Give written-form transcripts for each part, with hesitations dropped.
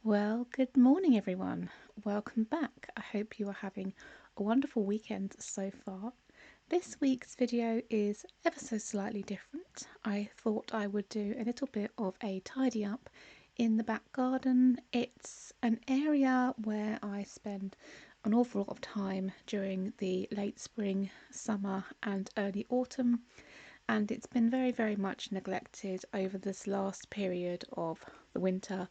Well, good morning, everyone. Welcome back. I hope you are having a wonderful weekend so far. This week's video is ever so slightly different. I thought I would do a little bit of a tidy up in the back garden. It's an area where I spend an awful lot of time during the late spring, summer, and early autumn, and it's been very much neglected over this last period of the winter.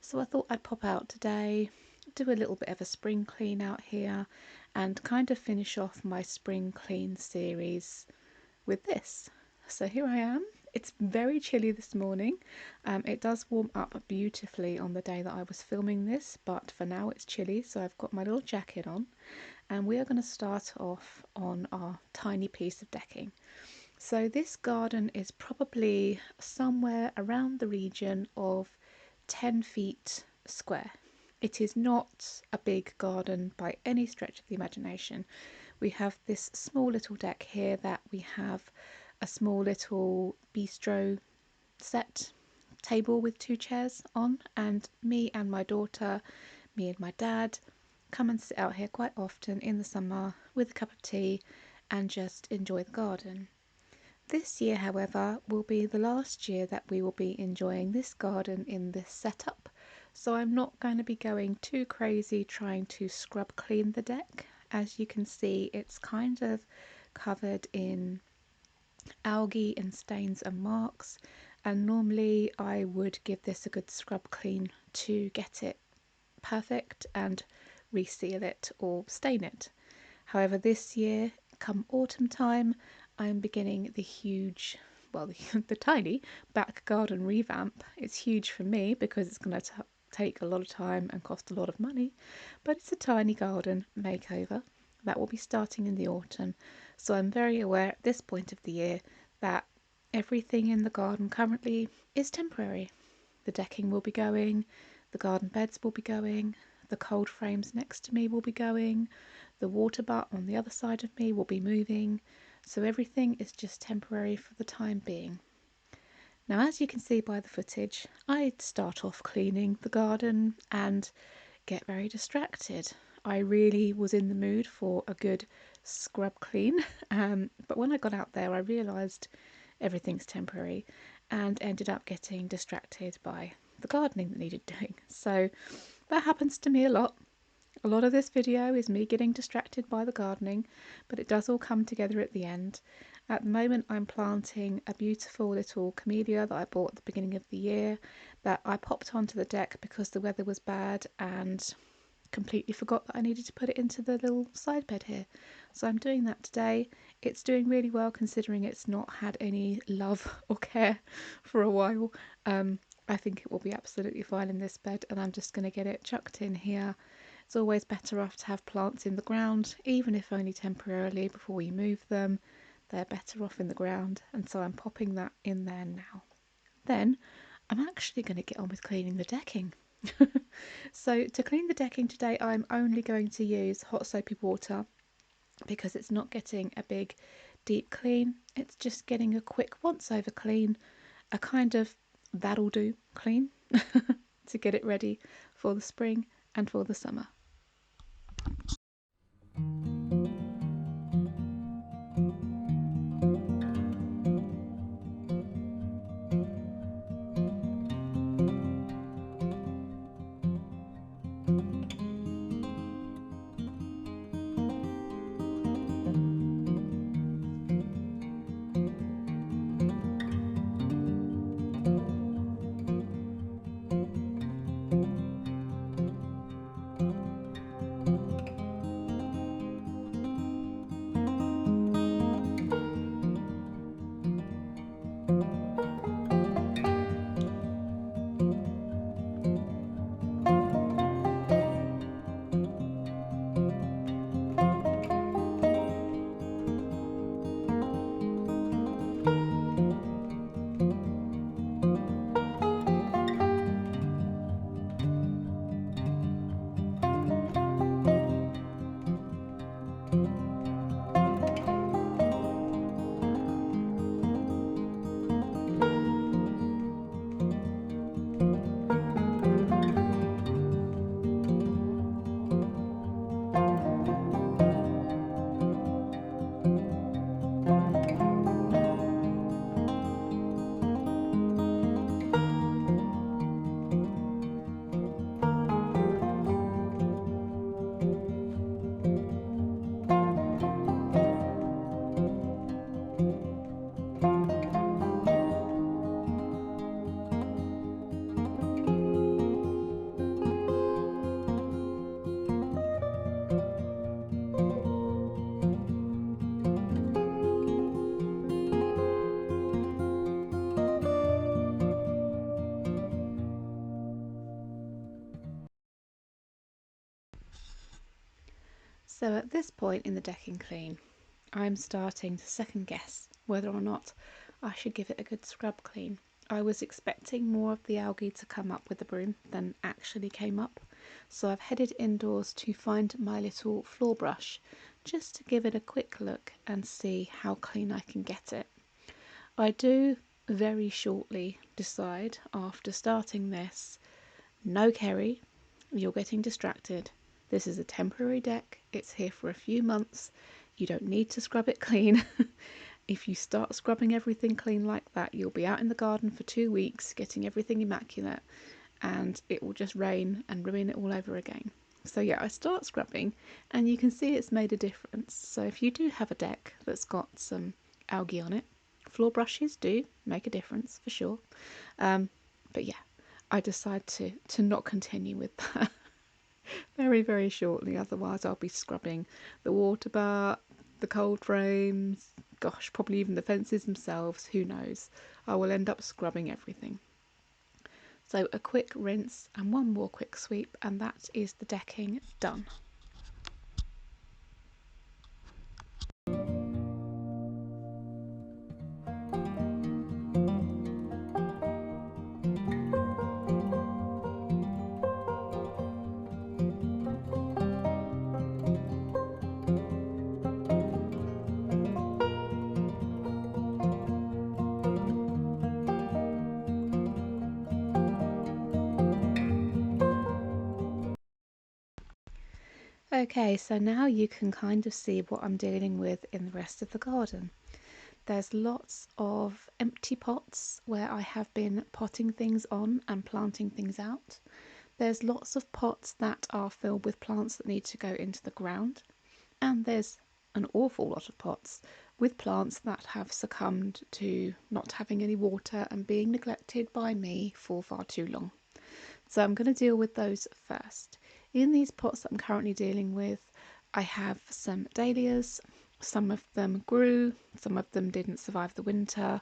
So I thought I'd pop out today, do a little bit of a spring clean out here, and kind of finish off my spring clean series with this. So here I am. It's very chilly this morning. It does warm up beautifully on the day that I was filming this, but for now it's chilly, so I've got my little jacket on, and we are going to start off on our tiny piece of decking. So this garden is probably somewhere around the region of 10 feet square. It is not a big garden by any stretch of the imagination. We have this small little deck here that we have a small little bistro set table with two chairs on, and me and my daughter, me and my dad come and sit out here quite often in the summer with a cup of tea and just enjoy the garden. This year, however, will be the last year that we will be enjoying this garden in this setup, so I'm not going to be going too crazy trying to scrub clean the deck. As you can see, it's kind of covered in algae and stains and marks, and normally I would give this a good scrub clean to get it perfect and reseal it or stain it. However, this year, come autumn time, I'm beginning the huge, well, the tiny back garden revamp. It's huge for me because it's going to take a lot of time and cost a lot of money, but it's a tiny garden makeover that will be starting in the autumn. So I'm very aware at this point of the year that everything in the garden currently is temporary. The decking will be going, the garden beds will be going, the cold frames next to me will be going, the water butt on the other side of me will be moving, so everything is just temporary for the time being. Now, as you can see by the footage, I start off cleaning the garden and get very distracted. I really was in the mood for a good scrub clean, but when I got out there I realised everything's temporary and ended up getting distracted by the gardening that needed doing. So that happens to me a lot. A lot of this video is me getting distracted by the gardening, but it does all come together at the end. At the moment I'm planting a beautiful little camellia that I bought at the beginning of the year that I popped onto the deck because the weather was bad and completely forgot that I needed to put it into the little side bed here. So I'm doing that today. It's doing really well considering it's not had any love or care for a while. I think it will be absolutely fine in this bed, and I'm just going to get it chucked in here. It's always better off to have plants in the ground, even if only temporarily before we move them. They're better off in the ground, and so I'm popping that in there now. Then I'm actually going to get on with cleaning the decking. So to clean the decking today, I'm only going to use hot soapy water because it's not getting a big deep clean. It's just getting a quick once over clean, a kind of that'll do clean to get it ready for the spring and for the summer. So at this point in the decking clean, I'm starting to second guess whether or not I should give it a good scrub clean. I was expecting more of the algae to come up with the broom than actually came up, so I've headed indoors to find my little floor brush just to give it a quick look and see how clean I can get it. I do very shortly decide after starting this, no Kerry, you're getting distracted. This is a temporary deck, it's here for a few months, you don't need to scrub it clean. If you start scrubbing everything clean like that, you'll be out in the garden for 2 weeks getting everything immaculate, and it will just rain and ruin it all over again. So yeah, I start scrubbing and you can see it's made a difference. So if you do have a deck that's got some algae on it, floor brushes do make a difference for sure. But yeah, I decide to not continue with that very shortly, otherwise I'll be scrubbing the water bar, the cold frames, gosh, probably even the fences themselves, who knows. I will end up scrubbing everything. So a quick rinse and one more quick sweep, and that is the decking done. Okay, so now you can kind of see what I'm dealing with in the rest of the garden. There's lots of empty pots where I have been potting things on and planting things out. There's lots of pots that are filled with plants that need to go into the ground. And there's an awful lot of pots with plants that have succumbed to not having any water and being neglected by me for far too long. So I'm going to deal with those first. In these pots that I'm currently dealing with, I have some dahlias. Some of them grew, some of them didn't survive the winter,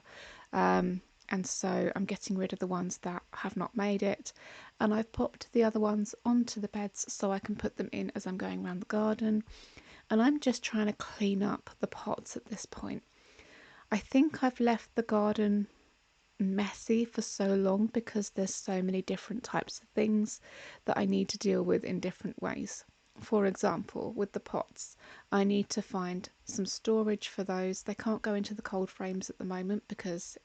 and so I'm getting rid of the ones that have not made it, and I've popped the other ones onto the beds so I can put them in as I'm going around the garden. And I'm just trying to clean up the pots at this point. I think I've left the garden messy for so long because there's so many different types of things that I need to deal with in different ways. For example, with the pots, I need to find some storage for those. They can't go into the cold frames at the moment because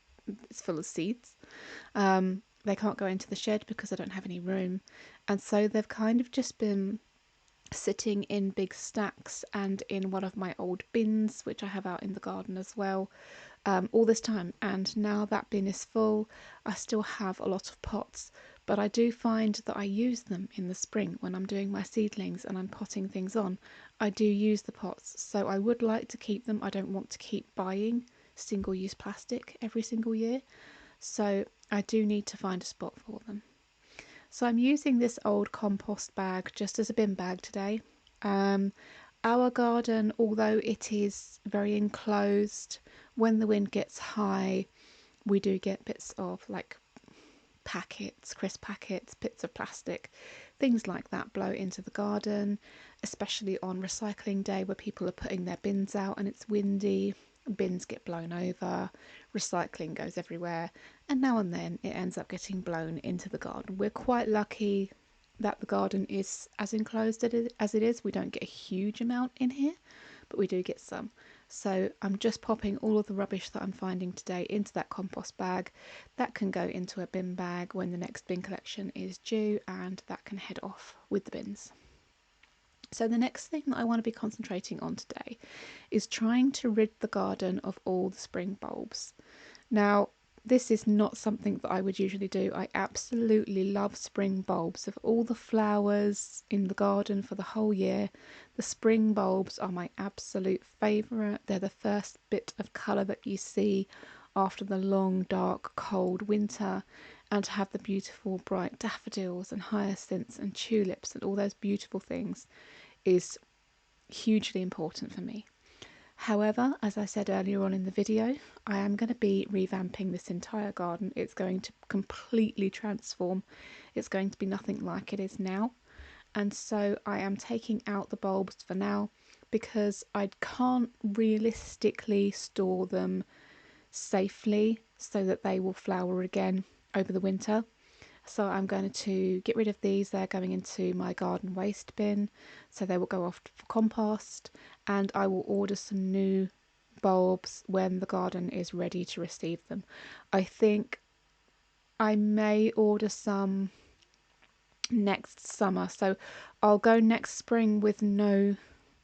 it's full of seeds. They can't go into the shed because I don't have any room. And so they've kind of just been sitting in big stacks and in one of my old bins, which I have out in the garden as well, all this time. And now that bin is full, I still have a lot of pots, but I do find that I use them in the spring when I'm doing my seedlings and I'm potting things on. I do use the pots, so I would like to keep them. I don't want to keep buying single-use plastic every single year, so I do need to find a spot for them. So I'm using this old compost bag just as a bin bag today. Our garden, although it is very enclosed, when the wind gets high, we do get bits of like packets, crisp packets, bits of plastic, things like that blow into the garden, especially on recycling day where people are putting their bins out and it's windy. Bins get blown over, recycling goes everywhere, and now and then it ends up getting blown into the garden. We're quite lucky that the garden is as enclosed as it is. We don't get a huge amount in here, but we do get some. So I'm just popping all of the rubbish that I'm finding today into that compost bag. That can go into a bin bag when the next bin collection is due, and that can head off with the bins. So the next thing that I want to be concentrating on today is trying to rid the garden of all the spring bulbs. Now, this is not something that I would usually do. I absolutely love spring bulbs. Of all the flowers in the garden for the whole year, the spring bulbs are my absolute favourite. They're the first bit of colour that you see after the long, dark, cold winter, and to have the beautiful bright daffodils and hyacinths and tulips and all those beautiful things is hugely important for me. However, as I said earlier on in the video, I am going to be revamping this entire garden. It's going to completely transform. It's going to be nothing like it is now. and so I am taking out the bulbs for now because I can't realistically store them safely so that they will flower again over the winter. So I'm going to get rid of these. They're going into my garden waste bin, so they will go off for compost, and I will order some new bulbs when the garden is ready to receive them. I think I may order some next summer, so I'll go next spring with no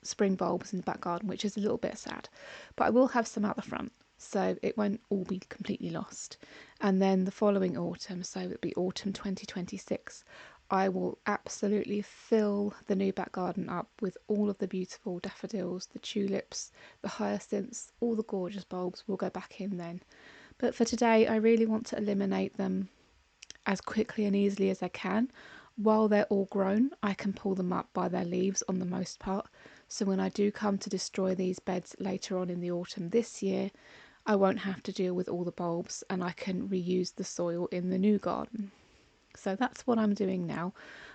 spring bulbs in the back garden, which is a little bit sad, but I will have some out the front, so it won't all be completely lost. And then the following autumn, so it'll be autumn 2026, I will absolutely fill the new back garden up with all of the beautiful daffodils, the tulips, the hyacinths, all the gorgeous bulbs will go back in then. But for today, I really want to eliminate them as quickly and easily as I can. While they're all grown, I can pull them up by their leaves on the most part. So when I do come to destroy these beds later on in the autumn this year, I won't have to deal with all the bulbs and I can reuse the soil in the new garden. So that's what I'm doing now.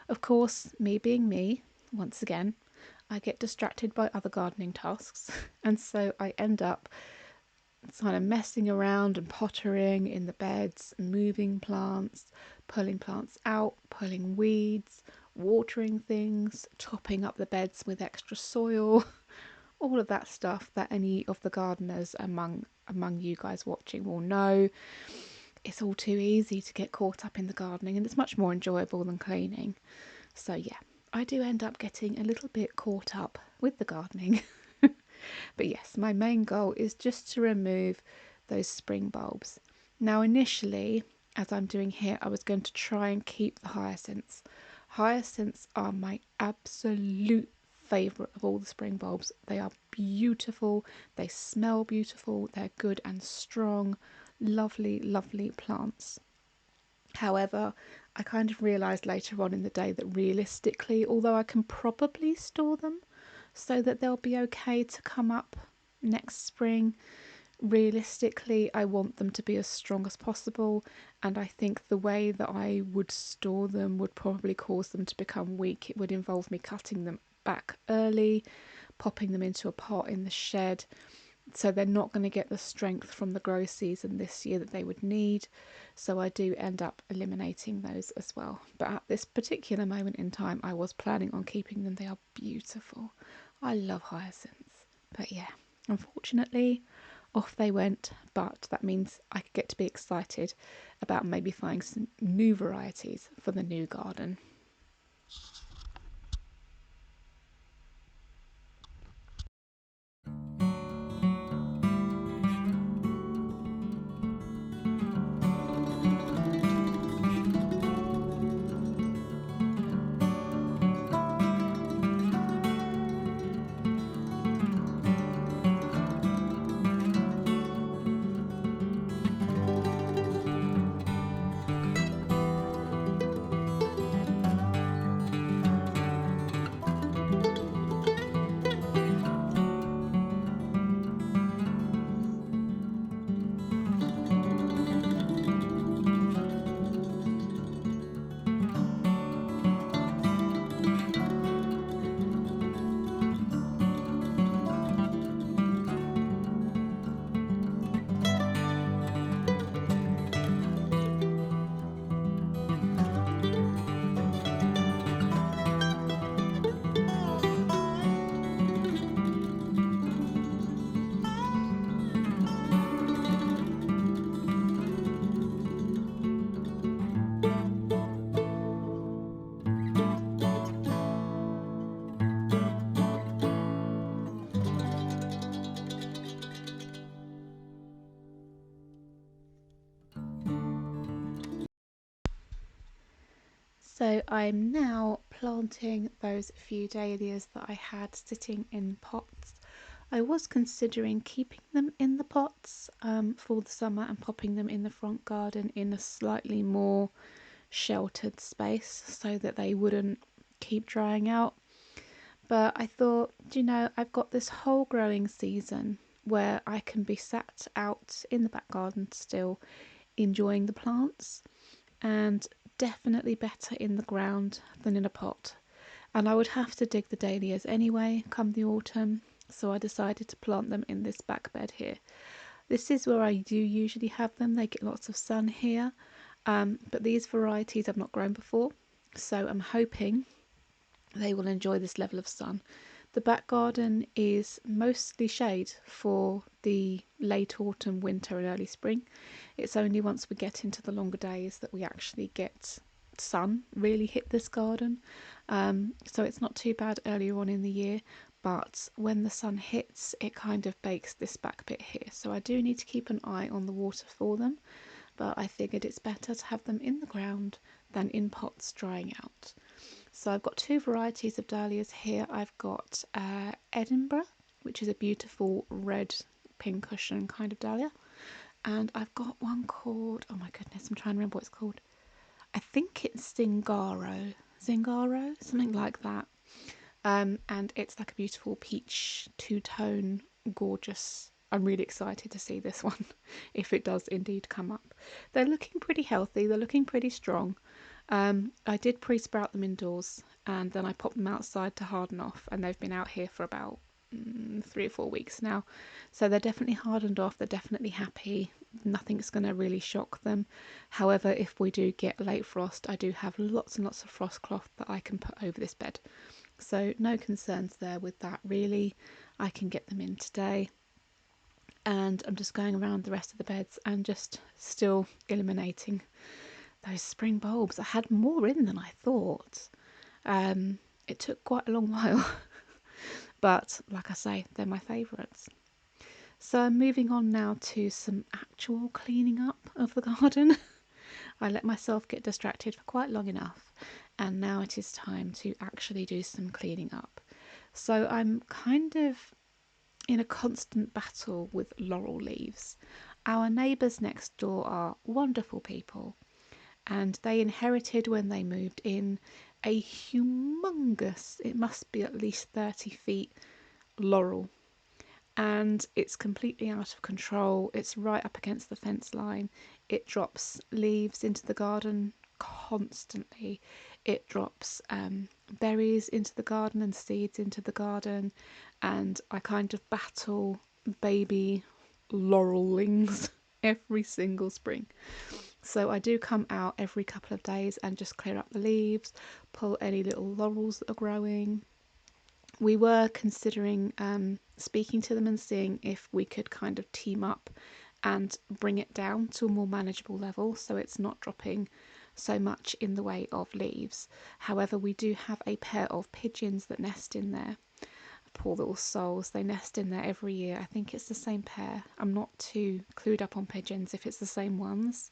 Of course, me being me, once again, I get distracted by other gardening tasks, and so I end up kind of messing around and pottering in the beds, moving plants, pulling plants out, pulling weeds, watering things, topping up the beds with extra soil, all of that stuff that any of the gardeners among you guys watching will know. It's all too easy to get caught up in the gardening, and it's much more enjoyable than cleaning. So yeah, I do end up getting a little bit caught up with the gardening. But yes, my main goal is just to remove those spring bulbs. Now initially, as I'm doing here, I was going to try and keep the hyacinths. Hyacinths are my absolute favourite of all the spring bulbs. They are beautiful, they smell beautiful, they're good and strong, lovely, lovely plants. However, I kind of realised later on in the day that realistically, although I can probably store them so that they'll be okay to come up next spring, realistically, I want them to be as strong as possible, and I think the way that I would store them would probably cause them to become weak. It would involve me cutting them back early, popping them into a pot in the shed, so they're not going to get the strength from the grow season this year that they would need. So I do end up eliminating those as well. But at this particular moment in time, I was planning on keeping them. They are beautiful. I love hyacinths. But yeah, unfortunately, off they went. But that means I could get to be excited about maybe finding some new varieties for the new garden. So I'm now planting those few dahlias that I had sitting in pots. I was considering keeping them in the pots for the summer and popping them in the front garden in a slightly more sheltered space so that they wouldn't keep drying out. But I thought, I've got this whole growing season where I can be sat out in the back garden still enjoying the plants, and definitely better in the ground than in a pot. And I would have to dig the dahlias anyway come the autumn, so I decided to plant them in this back bed here. This is where I do usually have them. They get lots of sun here, but these varieties I've not grown before, so I'm hoping they will enjoy this level of sun. The back garden is mostly shade for the late autumn, winter and early spring. It's only once we get into the longer days that we actually get sun really hit this garden. So it's not too bad earlier on in the year, but when the sun hits, it kind of bakes this back bit here. So I do need to keep an eye on the water for them, but I figured it's better to have them in the ground than in pots drying out. So I've got two varieties of dahlias here. I've got Edinburgh, which is a beautiful red pincushion kind of dahlia. And I've got one called, oh my goodness, I'm trying to remember what it's called. I think it's Zingaro, something like that. And it's like a beautiful peach two-tone, gorgeous. I'm really excited to see this one, if it does indeed come up. They're looking pretty healthy, they're looking pretty strong. I did pre-sprout them indoors and then I popped them outside to harden off, and they've been out here for about 3 or 4 weeks now. So they're definitely hardened off, they're definitely happy. Nothing's going to really shock them. However, if we do get late frost, I do have lots and lots of frost cloth that I can put over this bed. So no concerns there with that really. I can get them in today. And I'm just going around the rest of the beds and just still eliminating those spring bulbs. I had more in than I thought. It took quite a long while. But like I say, they're my favourites. So I'm moving on now to some actual cleaning up of the garden. I let myself get distracted for quite long enough, and now it is time to actually do some cleaning up. So I'm kind of in a constant battle with laurel leaves. Our neighbours next door are wonderful people, and they inherited when they moved in a humongous, it must be at least 30 feet, laurel, and it's completely out of control. It's right up against the fence line. It drops leaves into the garden constantly. It drops berries into the garden and seeds into the garden, and I kind of battle baby laurelings every single spring. So I do come out every couple of days and just clear up the leaves, pull any little laurels that are growing. We were considering speaking to them and seeing if we could kind of team up and bring it down to a more manageable level so it's not dropping so much in the way of leaves. However, we do have a pair of pigeons that nest in there. Poor little souls, they nest in there every year. I think it's the same pair. I'm not too clued up on pigeons if it's the same ones,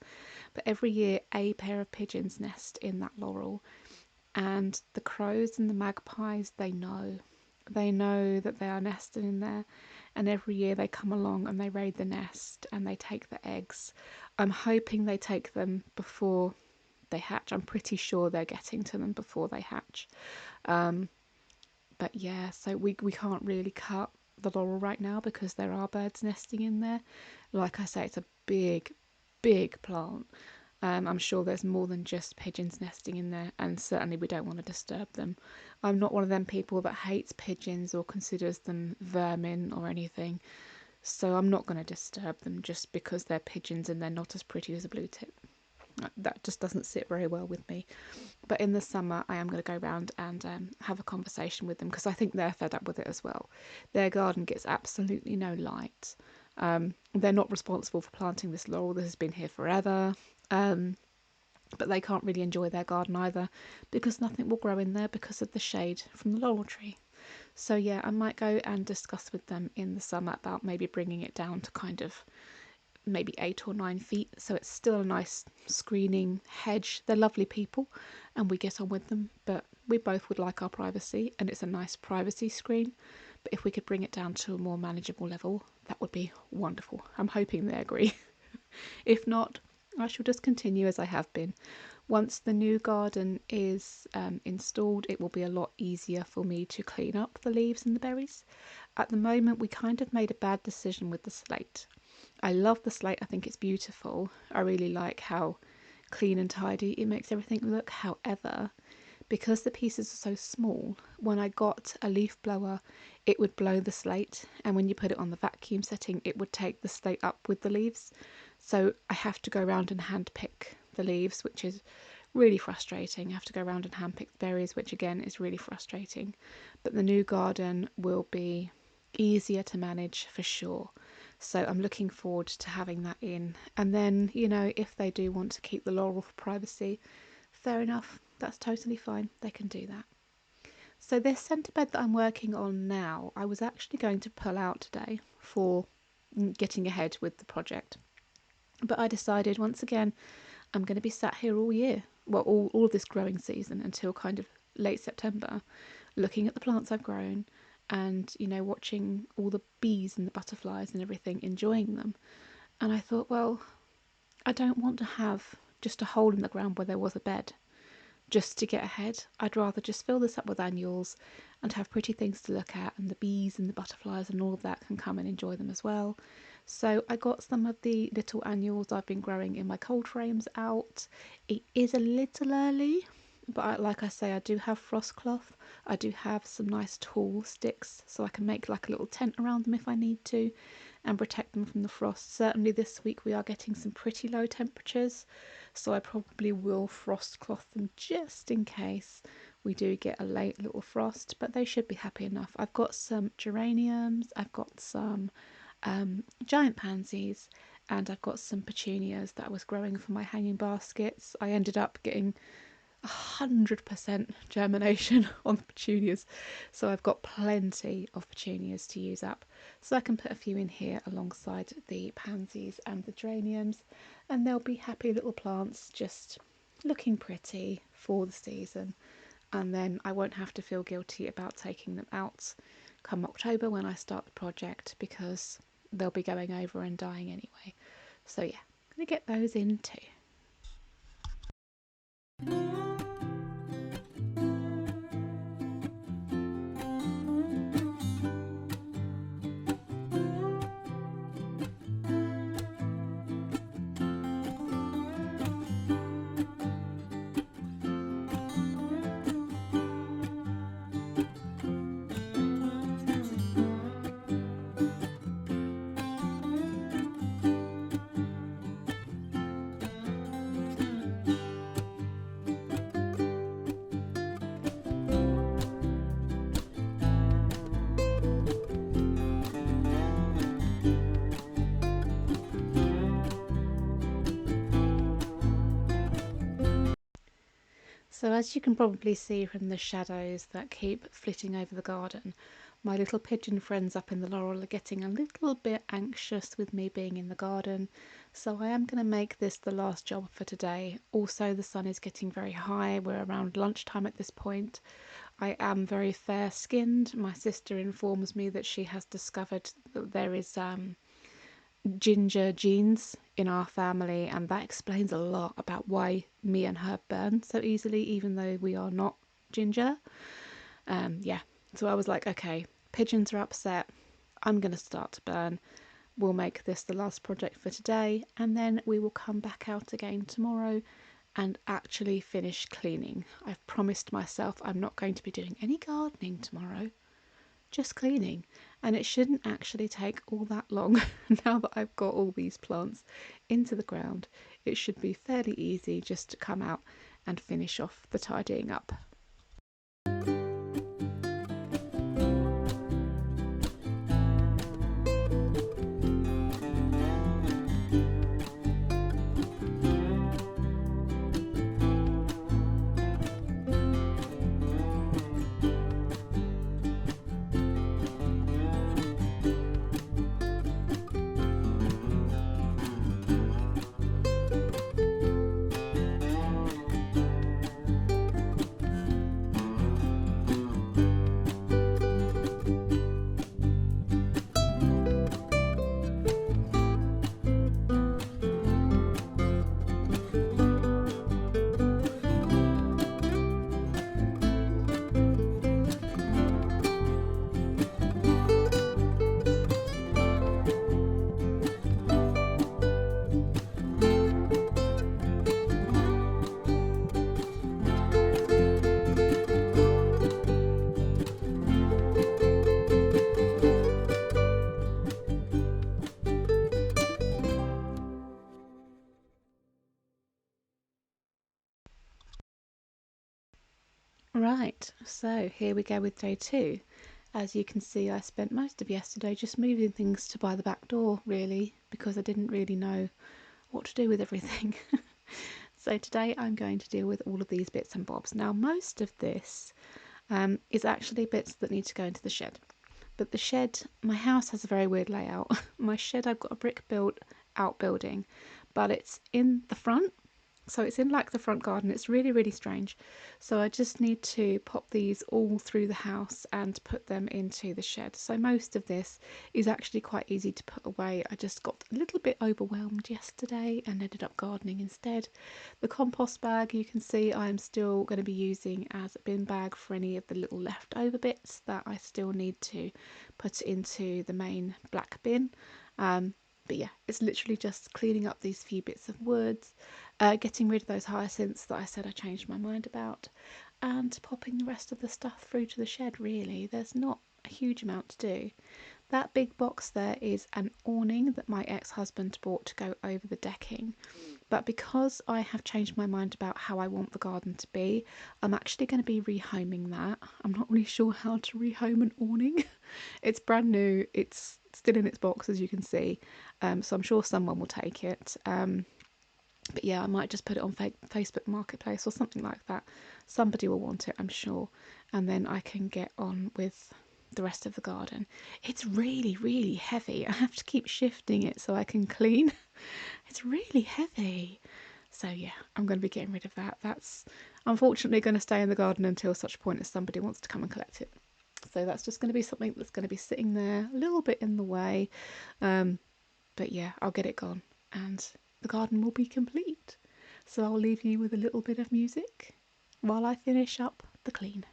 but every year a pair of pigeons nest in that laurel, and the crows and the magpies, they know that they are nested in there, and every year they come along and they raid the nest and they take the eggs. I'm hoping they take them before they hatch. I'm pretty sure they're getting to them before they hatch. But yeah, so we can't really cut the laurel right now because there are birds nesting in there. Like I say, it's a big plant. I'm sure there's more than just pigeons nesting in there, and certainly we don't want to disturb them. I'm not one of them people that hates pigeons or considers them vermin or anything, so I'm not going to disturb them just because they're pigeons and they're not as pretty as a blue tip. That just doesn't sit very well with me. But in the summer I am going to go around and have a conversation with them because I think they're fed up with it as well. Their garden gets absolutely no light. They're not responsible for planting this laurel. This has been here forever. But they can't really enjoy their garden either because nothing will grow in there because of the shade from the laurel tree. So yeah, I might go and discuss with them in the summer about maybe bringing it down to kind of maybe 8 or 9 feet, so it's still a nice screening hedge. They're lovely people and we get on with them, but we both would like our privacy, and it's a nice privacy screen. But if we could bring it down to a more manageable level, that would be wonderful. I'm hoping they agree. If not, I shall just continue as I have been. Once the new garden is installed, it will be a lot easier for me to clean up the leaves and the berries. At the moment, we kind of made a bad decision with the slate. I love the slate, I think it's beautiful. I really like how clean and tidy it makes everything look. However, because the pieces are so small, when I got a leaf blower, it would blow the slate, and when you put it on the vacuum setting, it would take the slate up with the leaves. So I have to go around and hand pick the leaves, which is really frustrating. I have to go around and hand pick the berries, which again is really frustrating. But the new garden will be easier to manage for sure. So I'm looking forward to having that in. And then, you know, if they do want to keep the laurel for privacy, fair enough, that's totally fine. They can do that. So this centre bed that I'm working on now, I was actually going to pull out today for getting ahead with the project. But I decided once again, I'm going to be sat here all year, well, all of this growing season until kind of late September, looking at the plants I've grown and, you know, watching all the bees and the butterflies and everything, enjoying them. And I thought, well, I don't want to have just a hole in the ground where there was a bed just to get ahead. I'd rather just fill this up with annuals and have pretty things to look at, and the bees and the butterflies and all of that can come and enjoy them as well. So I got some of the little annuals I've been growing in my cold frames out. It is a little early, but like I say, I do have frost cloth. I do have some nice tall sticks, so I can make like a little tent around them if I need to and protect them from the frost. Certainly this week we are getting some pretty low temperatures, so I probably will frost cloth them just in case we do get a late little frost, but they should be happy enough. I've got some geraniums, I've got some giant pansies, and I've got some petunias that I was growing for my hanging baskets. I ended up getting 100% germination on the petunias, so I've got plenty of petunias to use up. So I can put a few in here alongside the pansies and the geraniums, and they'll be happy little plants just looking pretty for the season. And then I won't have to feel guilty about taking them out come October when I start the project, because they'll be going over and dying anyway. So yeah, I'm gonna get those in too. So as you can probably see from the shadows that keep flitting over the garden, my little pigeon friends up in the laurel are getting a little bit anxious with me being in the garden. So I am going to make this the last job for today. Also, the sun is getting very high. We're around lunchtime at this point. I am very fair skinned. My sister informs me that she has discovered that there is ginger genes in our family, and that explains a lot about why me and her burn so easily, even though we are not ginger. Yeah, so I was like, okay, pigeons are upset, I'm gonna start to burn. We'll make this the last project for today, and then we will come back out again tomorrow and actually finish cleaning. I've promised myself I'm not going to be doing any gardening tomorrow, just cleaning, and it shouldn't actually take all that long. Now that I've got all these plants into the ground, it should be fairly easy just to come out and finish off the tidying up. Right, so here we go with day 2. As you can see, I spent most of yesterday just moving things to by the back door, really, because I didn't really know what to do with everything. So today I'm going to deal with all of these bits and bobs. Now, most of this is actually bits that need to go into the shed. But the shed, my house has a very weird layout. My shed, I've got a brick built outbuilding, but it's in the front. So it's in like the front garden. It's really, really strange. So I just need to pop these all through the house and put them into the shed. So most of this is actually quite easy to put away. I just got a little bit overwhelmed yesterday and ended up gardening instead. The compost bag, you can see I'm still going to be using as a bin bag for any of the little leftover bits that I still need to put into the main black bin. But yeah, it's literally just cleaning up these few bits of woods, getting rid of those hyacinths that I said I changed my mind about, and popping the rest of the stuff through to the shed, really. There's not a huge amount to do. That big box there is an awning that my ex-husband bought to go over the decking. But because I have changed my mind about how I want the garden to be, I'm actually going to be rehoming that. I'm not really sure how to rehome an awning. It's brand new. It's still in its box, as you can see. So I'm sure someone will take it. But yeah, I might just put it on Facebook Marketplace or something like that. Somebody will want it, I'm sure. And then I can get on with the rest of the garden. It's really, really heavy. I have to keep shifting it so I can clean. It's really heavy. So yeah, I'm going to be getting rid of that. That's unfortunately going to stay in the garden until such point as somebody wants to come and collect it. So that's just going to be something that's going to be sitting there a little bit in the way. But yeah, I'll get it gone and the garden will be complete. So I'll leave you with a little bit of music while I finish up the clean.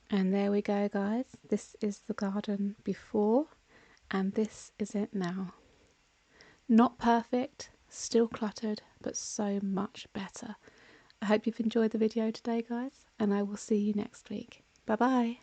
And there we go, guys. This is the garden before, and this is it now. Not perfect, still cluttered, but so much better. I hope you've enjoyed the video today, guys, and I will see you next week. Bye bye.